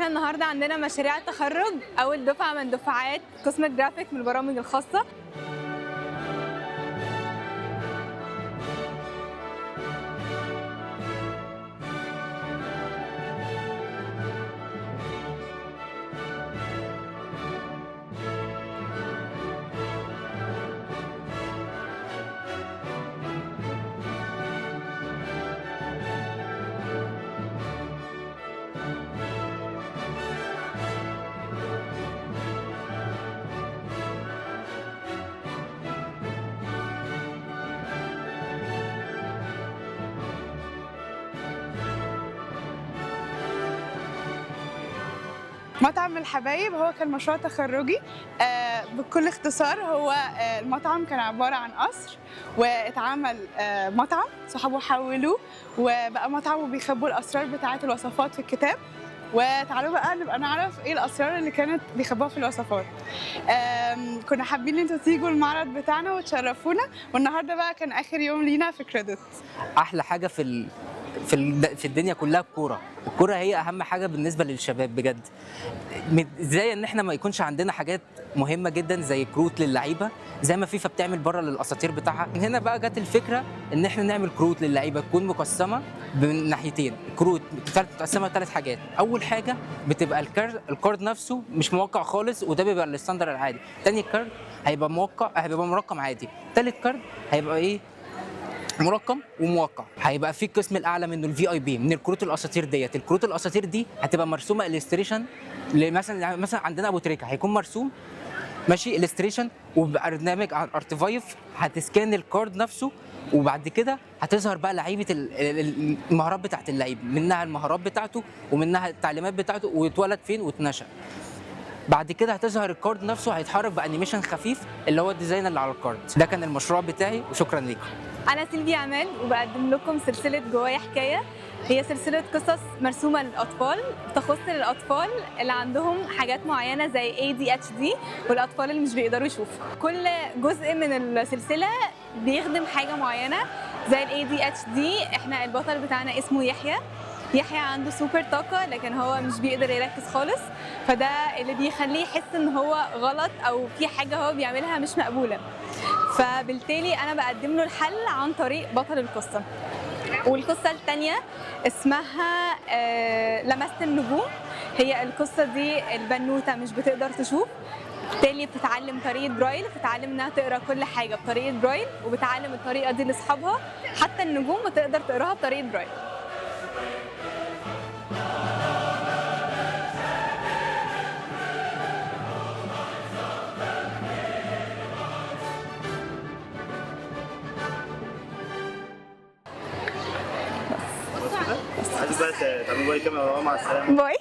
النهارده عندنا مشاريع التخرج، اول دفعه من دفعات قسم الجرافيك من البرامج الخاصه. مطعم الحبايب هو كان مشروع تخرجي. بكل اختصار هو المطعم كان عبارة عن قصر، واتعمل مطعم، صحابه حولوه وبقى مطعم وبيخبوا الأسرار بتاعة الوصفات في الكتاب. وتعالوا بقى نبقى نعرف ايه الأسرار اللي كانت بيخبوها في الوصفات. كنا حابين ان انتوا تيجوا المعرض بتاعنا وتشرفونا، والنهارده بقى كان آخر يوم لينا في كريدت. احلى حاجه في الدنيا كلها الكوره هي اهم حاجه بالنسبه للشباب بجد. ازاي ان احنا ما يكونش عندنا حاجات مهمه جدا زي كروت للعيبه زي ما فيفا بتعمل بره للاساطير بتاعها. من هنا بقى جت الفكره ان احنا نعمل كروت للعيبه تكون مقسمه من ناحيتين. كروت متقسمه ثلاث حاجات. اول حاجه بتبقى الكارد نفسه مش موقع خالص، وده بيبقى الستاندر العادي. تاني كارد هيبقى مرقم عادي. تالت كارد هيبقى ايه؟ مرقم وموقع. هيبقى في القسم الاعلى منه الفي اي بي من الكروت الاساطير ديت. الكروت الاساطير دي هتبقى مرسومه الستريشن، مثلا عندنا ابو تريكه هيكون مرسوم ماشي الستريشن، وبرنامج ارتفايف هتسكان الكارد نفسه، وبعد كده هتظهر بقى لعيبه المهارات بتاعت اللعيب، منها المهارات بتاعته ومنها التعليمات بتاعته واتولد فين واتنشأ. بعد كده هتظهر الكارد نفسه هيتحرك بانيميشن خفيف اللي هو الديزاين اللي على الكارد. ده كان المشروع بتاعي وشكرا ليكم. انا سيلفي عماد وبقدم لكم سلسله جوايا حكايه. هي سلسله قصص مرسومه للاطفال، تخص للاطفال اللي عندهم حاجات معينه زي ADHD والاطفال اللي مش بيقدروا يشوفوا. كل جزء من السلسله بيخدم حاجه معينه. زي ADHD احنا البطل بتاعنا اسمه يحيى عنده سوبر طاقة، لكن هو مش بيقدر يركز خالص، فده اللي بيخليه يحس ان هو غلط او في حاجة هو بيعملها مش مقبولة. فبالتالي انا بقدم له الحل عن طريق بطل القصة. والقصة الثانية اسمها لمست النجوم. هي القصة دي البنوتة مش بتقدر تشوف، بالتالي بتتعلم طريقة برايل، بتتعلم انها تقرا كل حاجة بطريقة برايل، وبتعلم الطريقة دي لاصحابها. حتى النجوم بتقدر تقراها بطريقة برايل. عايز بقى تعملوا باي كاميرا مع السلامه. باي.